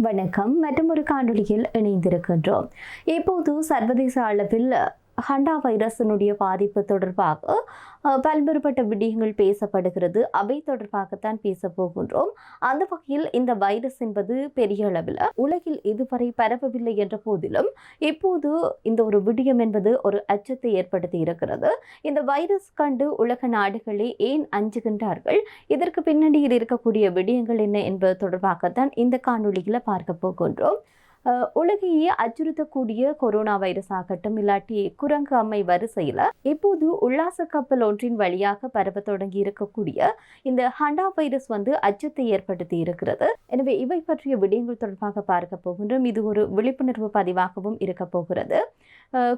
வணக்கம் மற்றும் ஒரு காணொளியில் இணைந்திருக்கின்றோம். இப்போது சர்வதேச அளவில் ஹண்டா வைரஸினுடைய பாதிப்பு தொடர்பாக பல்வேறுபட்ட விடயங்கள் பேசப்படுகிறது. அவை தொடர்பாகத்தான் பேச போகின்றோம். அந்த வகையில் இந்த வைரஸ் என்பது பெரிய அளவில் உலகில் இதுவரை பரவவில்லை என்ற போதிலும் இப்போது இந்த ஒரு விடயம் என்பது ஒரு அச்சத்தை ஏற்படுத்தி இருக்கிறது. இந்த வைரஸ் கண்டு உலக நாடுகளே ஏன் அஞ்சுகின்றார்கள், இதற்கு பின்னணியில் இருக்கக்கூடிய விடயங்கள் என்ன என்பது தொடர்பாகத்தான் இந்த காணொளியில் பார்க்க போகின்றோம். உலகையே அச்சுறுத்தக்கூடிய கொரோனா வைரஸ் ஆகட்டும், இல்லாட்டி குரங்கு அம்மை வரிசையில் இப்போது உல்லாச கப்பல் ஒன்றின் வழியாக பரவ தொடங்கி இருக்கக்கூடிய இந்த ஹண்டா வைரஸ் அச்சத்தை ஏற்படுத்தி இருக்கிறது. எனவே இவை பற்றிய விடயங்கள் தொடர்பாக பார்க்க போகின்றோம். இது ஒரு விழிப்புணர்வு பதிவாகவும் இருக்க போகிறது.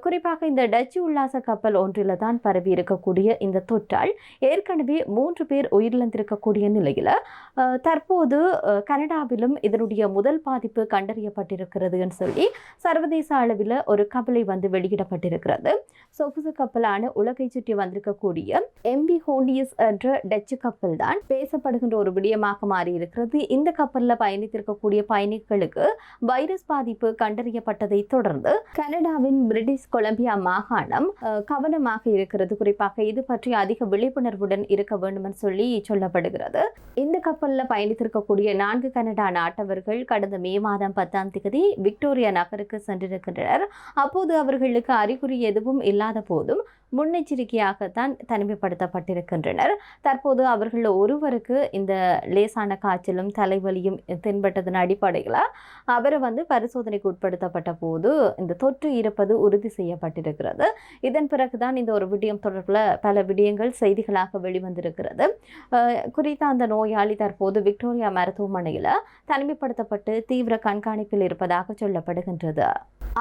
குறிப்பாக இந்த டச்சு உல்லாச கப்பல் ஒன்றில் தான் பரவி இருக்கக்கூடிய இந்த தொற்றால் ஏற்கனவே 3 பேர் உயிரிழந்திருக்கக்கூடிய நிலையில் தற்போது கனடாவிலும் இதனுடைய முதல் பாதிப்பு கண்டறியப்பட்டிருக்கிறது சொல்லி சர்வதேச அளவில் ஒரு கப்பலை வெளியிடப்பட்டிருக்கிறது. சொகுசு கப்பலான உலகை சுற்றி வந்திருக்கக்கூடிய எம்பி ஹோண்டியஸ் என்ற டச்சு கப்பல் தான் பேசப்படுகின்ற ஒரு விடயமாக மாறி இருக்கிறது. இந்த கப்பலில் பயணித்திருக்கக்கூடிய பயணிகளுக்கு வைரஸ் பாதிப்பு கண்டறியப்பட்டதை தொடர்ந்து கனடாவின் பிரிட்டிஷ் கொலம்பியா மாகாணம் கவனமாக இருக்கிறது. குறிப்பாக இது பற்றி அதிக விழிப்புணர்வுடன் இருக்க வேண்டும் என்று சொல்லி சொல்லப்படுகிறது. இந்த கப்பலில் பயணித்திருக்கக்கூடிய 4 கனடா நாட்டவர்கள் கடந்த மே மாதம் 10ஆம் தேதி விக்டோரியா நகருக்கு சென்றிருக்கின்றனர். அப்போது அவர்களுக்கு அறிகுறி எதுவும் இல்லாத போதும் முன்னெச்சரிக்கையாகத்தான் தனிமைப்படுத்தப்பட்டிருக்கின்றனர். தற்போது அவர்கள் ஒருவருக்கு இந்த லேசான காய்ச்சலும் தலைவலியும் தென்பட்டதன் அடிப்படையில் அவரை பரிசோதனைக்கு உட்படுத்தப்பட்ட போது இந்த தொற்று இருப்பது உறுதி செய்யப்பட்டிருக்கிறது. இதன் பிறகுதான் இந்த ஒரு விடயம் தொடர்பில் பல விடயங்கள் செய்திகளாக வெளிவந்திருக்கிறது. குறித்த அந்த நோயாளி தற்போது விக்டோரியா மருத்துவமனையில் தனிமைப்படுத்தப்பட்டு தீவிர கண்காணிப்பில் இருப்பதாக சொல்லப்படுகின்றது.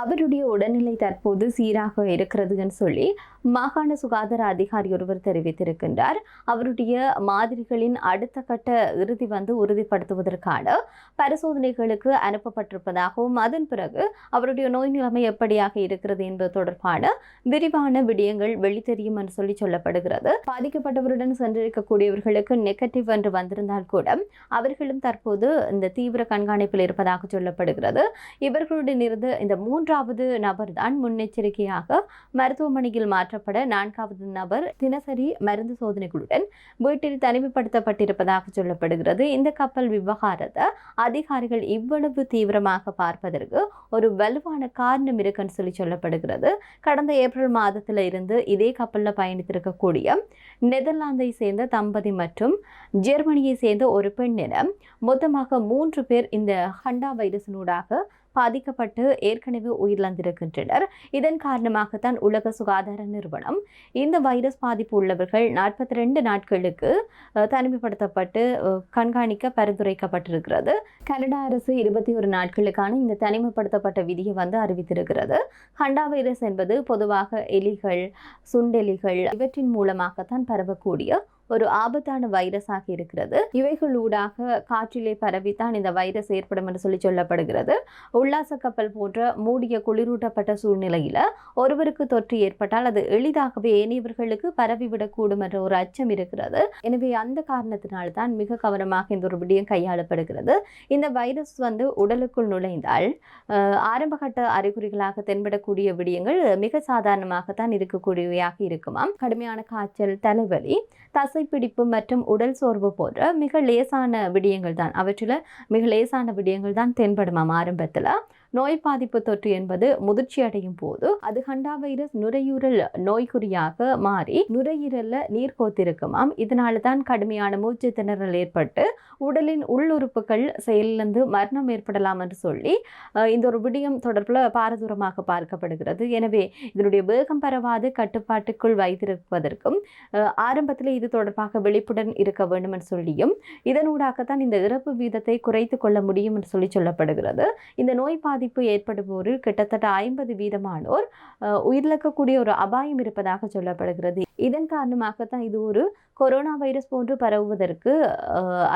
அவருடைய உடல்நிலை தற்போது சீராக இருக்கிறது என்று சொல்லி மாகாண சுகாதார அதிகாரி ஒருவர் தெரிவித்திருக்கின்றார். அவருடைய மாதிரிகளின் அடுத்த கட்ட இறுதி உறுதிப்படுத்துவதற்கான பரிசோதனைகளுக்கு அனுப்பப்பட்டிருப்பதாகவும் அதன் பிறகு அவருடைய நோய் நிலைமை எப்படியாக இருக்கிறது என்பது தொடர்பான விரிவான விடயங்கள் வெளித்தெரியும் என்று சொல்லி சொல்லப்படுகிறது. பாதிக்கப்பட்டவருடன் சென்றிருக்கக்கூடியவர்களுக்கு நெகட்டிவ் என்று வந்திருந்தால் கூட அவர்களும் தற்போது இந்த தீவிர கண்காணிப்பில் இருப்பதாக சொல்லப்படுகிறது. இவர்களுடன் இருந்து இந்த 3வது நபர் தான் முன்னெச்சரிக்கையாக மருத்துவமனையில் மாற்றப்பட 4வது நபர் தினசரி மருந்து சோதனைகளுடன் வீட்டில் தனிமைப்படுத்தப்பட்டிருப்பதாக சொல்லப்படுகிறது. இந்த கப்பல் விவகாரத்தை அதிகாரிகள் இவ்வளவு தீவிரமாக பார்ப்பதற்கு ஒரு வலுவான காரணம் இருக்குன்னு சொல்லி சொல்லப்படுகிறது. கடந்த ஏப்ரல் மாதத்தில் இருந்து இதே கப்பலில் பயணித்திருக்கக்கூடிய நெதர்லாந்தை சேர்ந்த தம்பதி மற்றும் ஜெர்மனியை சேர்ந்த ஒரு பெண் என மொத்தமாக 3 பேர் இந்த ஹண்டா வைரஸினூடாக பாதிக்கப்பட்டு ஏற்கனவே உயிரிழந்திருக்கின்றனர். இதன் காரணமாகத்தான் உலக சுகாதார நிறுவனம் இந்த வைரஸ் பாதிப்பு உள்ளவர்கள் 42 நாட்களுக்கு தனிமைப்படுத்தப்பட்டு கண்காணிக்க பரிந்துரைக்கப்பட்டிருக்கிறது. கனடா அரசு 21 நாட்களுக்கான இந்த தனிமைப்படுத்தப்பட்ட விதியை அறிவித்திருக்கிறது. ஹண்டா வைரஸ் என்பது பொதுவாக எலிகள், சுண்டெலிகள் இவற்றின் மூலமாகத்தான் பரவக்கூடிய ஒரு ஆபத்தான வைரஸாக இருக்கிறது. இவைகளூடாக காற்றிலே பரவித்தான் இந்த வைரஸ் ஏற்படும் என்று சொல்லி சொல்லப்படுகிறது. உல்லாச கப்பல் போன்ற மூடிய குளிரூட்டப்பட்ட சூழ்நிலையில் ஒருவருக்கு தொற்று ஏற்பட்டால் அது எளிதாகவே ஏனையவர்களுக்கு பரவிவிடக்கூடும் என்ற ஒரு அச்சம் இருக்கிறது. எனவே அந்த காரணத்தினால்தான் மிக கவனமாக இந்த ஒரு விடயம் கையாளப்படுகிறது. இந்த வைரஸ் உடலுக்குள் நுழைந்தால் ஆரம்பகட்ட அறிகுறிகளாக தென்படக்கூடிய விடயங்கள் மிக சாதாரணமாகத்தான் இருக்கக்கூடியவையாக இருக்குமாம். கடுமையான காய்ச்சல், தலைவலி, தசைப்பிடிப்பு மற்றும் உடல் சோர்வு போன்ற மிக லேசான விடயங்கள் தான், அவற்றில் மிக லேசான விடயங்கள் தான் தென்படுமாம். ஆரம்பத்தில் நோய் பாதிப்பு தொற்று என்பது முதிர்ச்சி அடையும் போது அது ஹண்டா வைரஸ் நுரையீரல் நோய்க்குறியாக மாறி நுரையீரல்ல நீர் கோத்திருக்குமாம். இதனால தான் கடுமையான மூச்சு திணறல் ஏற்பட்டு உடலின் உள்ளுறுப்புகள் செயலிழந்து மரணம் ஏற்படலாம் என்று சொல்லி இந்த ஒரு விடயம் தொடர்பில் பாரதூரமாக பார்க்கப்படுகிறது. எனவே இதனுடைய வேகம் பரவாது கட்டுப்பாட்டுக்குள் வைத்திருப்பதற்கும் ஆரம்பத்தில் இது தொடர்பாக விழிப்புடன் இருக்க வேண்டும் என்று சொல்லியும் இதனூடாகத்தான் இந்த இறப்பு வீதத்தை குறைத்து கொள்ள முடியும் என்று சொல்லி சொல்லப்படுகிறது. இந்த நோய் பாதிப்பு பாதிப்பு ஏற்படுவோரில் கிட்டத்தட்ட 50% உயிரிழக்கக்கூடிய ஒரு அபாயம் இருப்பதாக சொல்லப்படுகிறது. இதன் காரணமாகத்தான் இது ஒரு கொரோனா வைரஸ் போன்று பரவுவதற்கு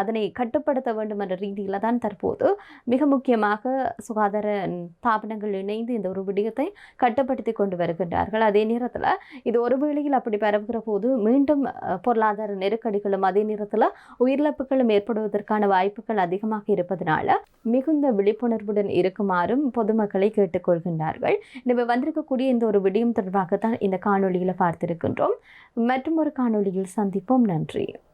அதனை கட்டுப்படுத்த வேண்டும் என்ற ரீதியில் தான் தற்போது மிக முக்கியமாக சுகாதார ஸ்தாபனங்கள் இணைந்து இந்த ஒரு விடயத்தை கட்டுப்படுத்தி கொண்டு வருகின்றார்கள். அதே நேரத்தில் இது ஒரு வேளையில் அப்படி பரவுகிற போது மீண்டும் பொருளாதார நெருக்கடிகளும் அதே நேரத்தில் உயிரிழப்புகளும் ஏற்படுவதற்கான வாய்ப்புகள் அதிகமாக இருப்பதனால மிகுந்த விழிப்புணர்வுடன் இருக்குமாறும் பொதுமக்களை கேட்டுக்கொள்கின்றார்கள். எனவே வந்திருக்கக்கூடிய இந்த ஒரு விடயம் தொடர்பாகத்தான் இந்த காணொலியில் பார்த்திருக்கின்றோம். மற்றும் ஒரு காணொலியில் சந்திப்போம். நன்றி.